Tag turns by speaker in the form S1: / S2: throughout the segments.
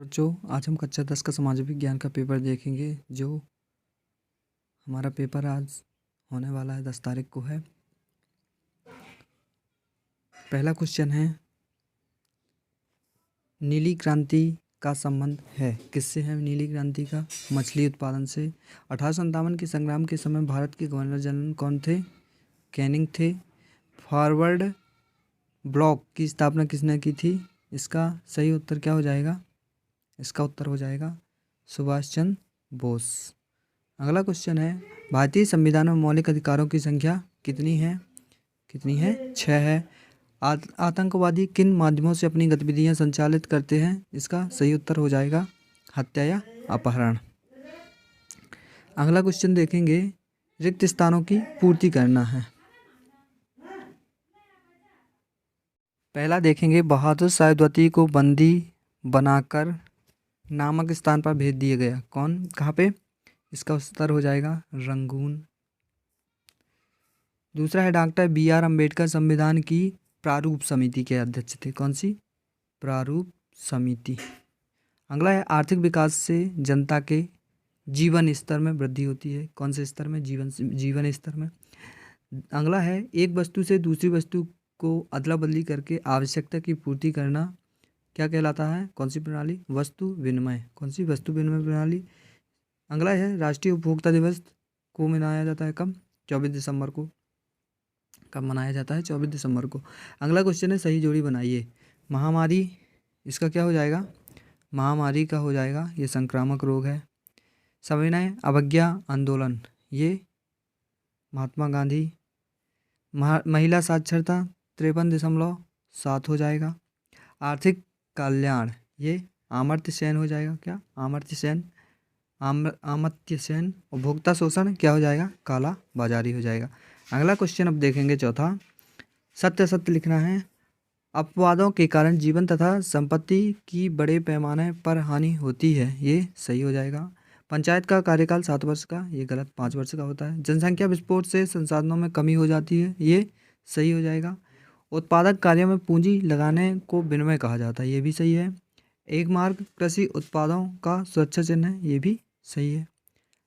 S1: बच्चों, आज हम कक्षा 10 का समाज विज्ञान का पेपर देखेंगे। जो हमारा पेपर आज होने वाला है 10 तारीख को है। पहला क्वेश्चन है, नीली क्रांति का संबंध है किससे? है नीली क्रांति का मछली उत्पादन से। 1857 के संग्राम के समय भारत के गवर्नर जनरल कौन थे? कैनिंग थे। फॉरवर्ड ब्लॉक की स्थापना किसने की थी? इसका सही उत्तर क्या हो जाएगा? इसका उत्तर हो जाएगा सुभाष चंद्र बोस। अगला क्वेश्चन है, भारतीय संविधान में मौलिक अधिकारों की संख्या कितनी है? 6 है। आतंकवादी किन माध्यमों से अपनी गतिविधियां संचालित करते हैं? इसका सही उत्तर हो जाएगा हत्या या अपहरण। अगला क्वेश्चन देखेंगे, रिक्त स्थानों की पूर्ति करना है। पहला देखेंगे, बहादुर साहेबवती को बंदी बनाकर नामक स्थान पर भेज दिया गया। कौन? कहाँ पे? इसका उत्तर हो जाएगा रंगून। दूसरा है, डॉक्टर BR अम्बेडकर संविधान की प्रारूप समिति के अध्यक्ष थे। कौन सी? प्रारूप समिति। अगला है, आर्थिक विकास से जनता के जीवन स्तर में वृद्धि होती है। कौन से स्तर में? जीवन स्तर में। अगला है, एक वस्तु से दूसरी वस्तु को अदला बदली करके आवश्यकता की पूर्ति करना क्या कहलाता है? कौन सी प्रणाली? वस्तु विनिमय। कौन सी? वस्तु विनिमय प्रणाली। अगला है, राष्ट्रीय उपभोक्ता दिवस को मनाया जाता है कब? 24 दिसंबर को। कब मनाया जाता है? 24 दिसंबर को। अगला क्वेश्चन है, सही जोड़ी बनाइए। महामारी, इसका क्या हो जाएगा? महामारी का हो जाएगा, ये संक्रामक रोग है। सविनय अवज्ञा आंदोलन, ये महात्मा गांधी। महिला साक्षरता 53.7 हो जाएगा। आर्थिक कल्याण, ये अमर्त्य सेन हो जाएगा। क्या? अमर्त्य सेन। अमर्त्य सेन। उपभोक्ता शोषण क्या हो जाएगा? काला बाजारी हो जाएगा। अगला क्वेश्चन अब देखेंगे, चौथा, सत्य सत्य लिखना है। अपवादों के कारण जीवन तथा संपत्ति की बड़े पैमाने पर हानि होती है, ये सही हो जाएगा। पंचायत का कार्यकाल 7 वर्ष का, ये गलत, 5 वर्ष का होता है। जनसंख्या विस्फोट से संसाधनों में कमी हो जाती है, ये सही हो जाएगा। उत्पादक कार्यों में पूंजी लगाने को विनिमय कहा जाता है, ये भी सही है। एक मार्ग कृषि उत्पादों का सुरक्षा चिन्ह है, ये भी सही है।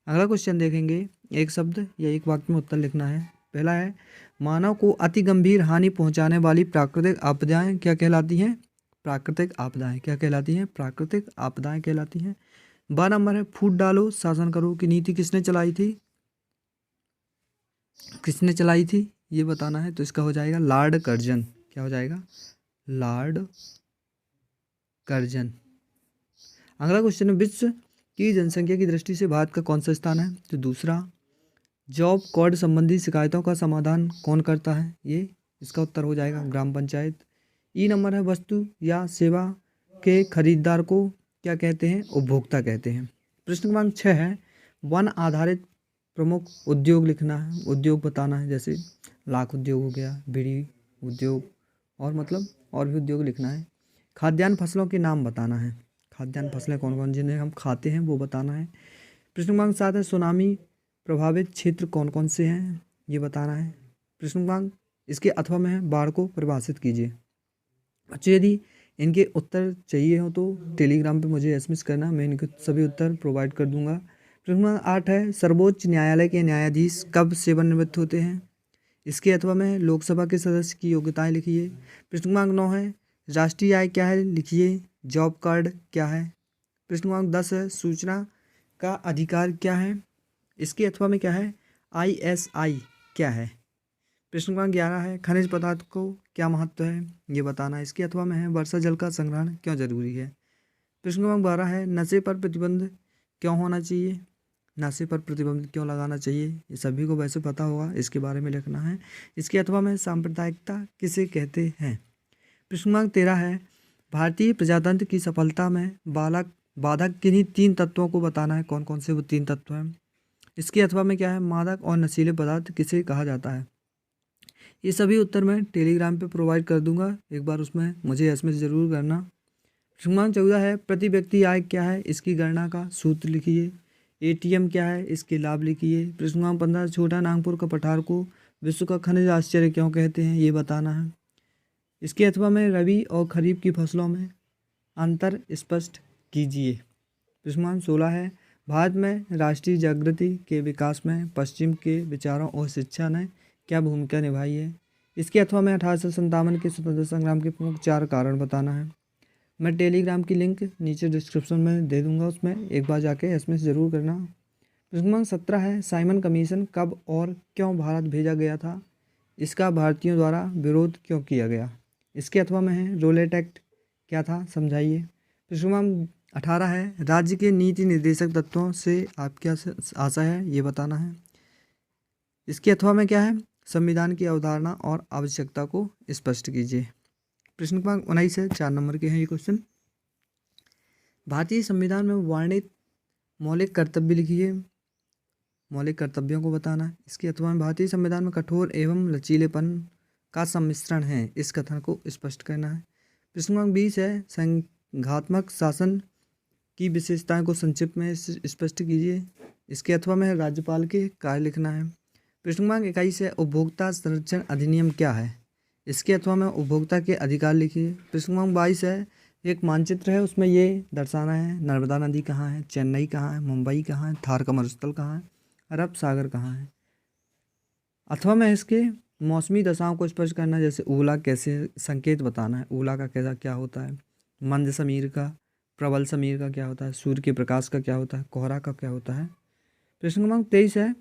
S1: अगला क्वेश्चन देखेंगे, एक शब्द या एक वाक्य में उत्तर लिखना है। पहला है, मानव को अति गंभीर हानि पहुंचाने वाली प्राकृतिक आपदाएं क्या कहलाती हैं? प्राकृतिक आपदाएं क्या कहलाती हैं? प्राकृतिक आपदाएं कहलाती हैं। 12 नंबर है, फूट डालो शासन करो की नीति किसने चलाई थी? किसने चलाई थी ये बताना है, तो इसका हो जाएगा लॉर्ड कर्जन। क्या हो जाएगा? Lord Curzon. अगला क्वेश्चन है, विश्व की जनसंख्या की दृष्टि से भारत का कौन सा स्थान है? तो दूसरा। जॉब कार्ड संबंधी शिकायतों का समाधान कौन करता है? ये इसका उत्तर हो जाएगा ग्राम पंचायत। ई नंबर है, वस्तु या सेवा के खरीदार को क्या कहते हैं? उपभोक्ता कहते हैं। प्रश्न क्रमांक 6 है, वन आधारित प्रमुख उद्योग लिखना है। उद्योग बताना है, जैसे लाख उद्योग हो गया, बीड़ी उद्योग, और मतलब और भी उद्योग लिखना है। खाद्यान्न फसलों के नाम बताना है। खाद्यान्न फसलें कौन कौन जिन्हें हम खाते हैं वो बताना है। प्रश्न क्रमांक 7 है, सुनामी प्रभावित क्षेत्र कौन कौन से हैं ये बताना है। प्रश्न क्रमांक इसके अथवा में है, बाढ़ को परिभाषित कीजिए। बच्चों, यदि इनके उत्तर चाहिए हो तो टेलीग्राम पे मुझे SMS करना, मैं इनके सभी उत्तर प्रोवाइड कर दूंगा। प्रश्न क्रमांक 8 है, सर्वोच्च न्यायालय के न्यायाधीश कब सेवानिवृत्त होते हैं? इसके अथवा में लोकसभा के सदस्य की योग्यताएं लिखिए। प्रश्न क्रमांक 9 है, राष्ट्रीय आय क्या है? लिखिए। जॉब कार्ड क्या है? प्रश्न क्रमांक 10 है, सूचना का अधिकार क्या है? इसके अथवा में क्या है? ISI क्या है? प्रश्न क्रमांक 11 है, खनिज पदार्थ को क्या महत्व है? ये बताना है। इसके अथवा में है, वर्षा जल का संग्रहण क्यों जरूरी है? प्रश्न क्रमांक 12 है, नशे पर प्रतिबंध क्यों होना चाहिए? नशे पर प्रतिबंध क्यों लगाना चाहिए? ये सभी को वैसे पता होगा, इसके बारे में लिखना है। इसके अथवा में सांप्रदायिकता किसे कहते हैं? प्रश्न क्रमांक 13 है, भारतीय प्रजातंत्र की सफलता में बाधक किन्हीं 3 तत्वों को बताना है। कौन कौन से वो 3 तत्व हैं? इसके अथवा में क्या है, मादक और नशीले पदार्थ किसे कहा जाता है? ये सभी उत्तर मैं टेलीग्राम पे प्रोवाइड कर दूंगा, एक बार उसमें मुझे SMS ज़रूर करना। प्रश्न क्रमांक 14 है, प्रति व्यक्ति आय क्या है? इसकी गणना का सूत्र लिखिए। ATM क्या है? इसके लाभ लिखिए। प्रश्न क्रमांक 15, छोटा नागपुर का पठार को विश्व का खनिज आश्चर्य क्यों कहते हैं? ये बताना है। इसके अथवा में रबी और खरीफ की फसलों में अंतर स्पष्ट कीजिए। प्रश्न क्रमांक 16 है, भारत में राष्ट्रीय जागृति के विकास में पश्चिम के विचारों और शिक्षा ने क्या भूमिका निभाई है? इसके अथवा में 1857 के स्वतंत्रता संग्राम के प्रमुख 4 कारण बताना है। मैं टेलीग्राम की लिंक नीचे डिस्क्रिप्शन में दे दूंगा, उसमें एक बार जाके एसएमएस जरूर करना। प्रश्न क्रमांक 17 है, साइमन कमीशन कब और क्यों भारत भेजा गया था? इसका भारतीयों द्वारा विरोध क्यों किया गया? इसके अथवा में है, रोलेट एक्ट क्या था, समझाइए। प्रश्न क्रमांक 18 है, राज्य के नीति निर्देशक तत्वों से आप क्या आशा है, ये बताना है। इसके अथवा में क्या है, संविधान की अवधारणा और आवश्यकता को स्पष्ट कीजिए। प्रश्न क्रमांक 19 है, 4 नंबर के हैं ये क्वेश्चन। भारतीय संविधान में वर्णित मौलिक कर्तव्य लिखिए, मौलिक कर्तव्यों को बताना है। इसके अथवा में भारतीय संविधान में कठोर एवं लचीलेपन का सम्मिश्रण है, इस कथन को स्पष्ट करना है। प्रश्न क्रमांक 20 है, संघात्मक शासन की विशेषताओं को संक्षिप्त में स्पष्ट कीजिए। इसके अथवा में राज्यपाल के कार्य लिखना है। प्रश्न क्रमांक 21 है, उपभोक्ता संरक्षण अधिनियम क्या है? इसके अथवा में उपभोक्ता के अधिकार लिखिए। प्रश्न क्रमांक 22 है, एक मानचित्र है, उसमें ये दर्शाना है नर्मदा नदी कहाँ है, चेन्नई कहाँ है, मुंबई कहाँ है, थार का मरुस्थल कहाँ है, अरब सागर कहाँ है। अथवा में इसके मौसमी दशाओं को स्पष्ट करना, जैसे ऊला कैसे संकेत बताना है, ऊला का कैसा क्या होता है, मंद समीर का, प्रबल समीर का क्या होता है, सूर्य के प्रकाश का क्या होता है, कोहरा का क्या होता है। प्रश्न क्रमांक 23 है,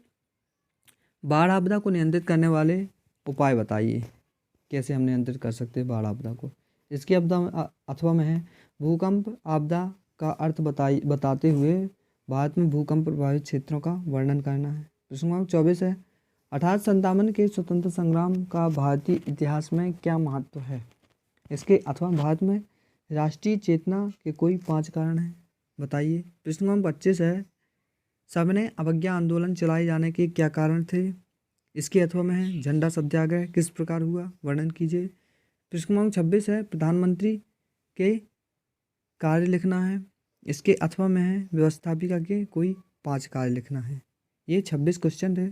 S1: बाढ़ आपदा को नियंत्रित करने वाले उपाय बताइए, कैसे हम नियंत्रित कर सकते हैं बाढ़ आपदा को। इसकी अथवा में है, भूकंप आपदा का अर्थ बताते हुए भारत में भूकंप प्रभावित क्षेत्रों का वर्णन करना है। प्रश्न क्रमांक 24 है, 1857 के स्वतंत्रता संग्राम का भारतीय इतिहास में क्या महत्व है? इसके अथवा भारत में राष्ट्रीय चेतना के कोई 5 कारण हैं, बताइए। प्रश्न क्रमांक 25 है, सबने अवज्ञा आंदोलन चलाए जाने के क्या कारण थे? इसके अथवा में है, झंडा सत्याग्रह किस प्रकार हुआ, वर्णन कीजिए। प्रश्न क्रमांक 26 है, प्रधानमंत्री के कार्य लिखना है। इसके अथवा में है, व्यवस्थापिका के कोई 5 कार्य लिखना है। ये 26 क्वेश्चन थे।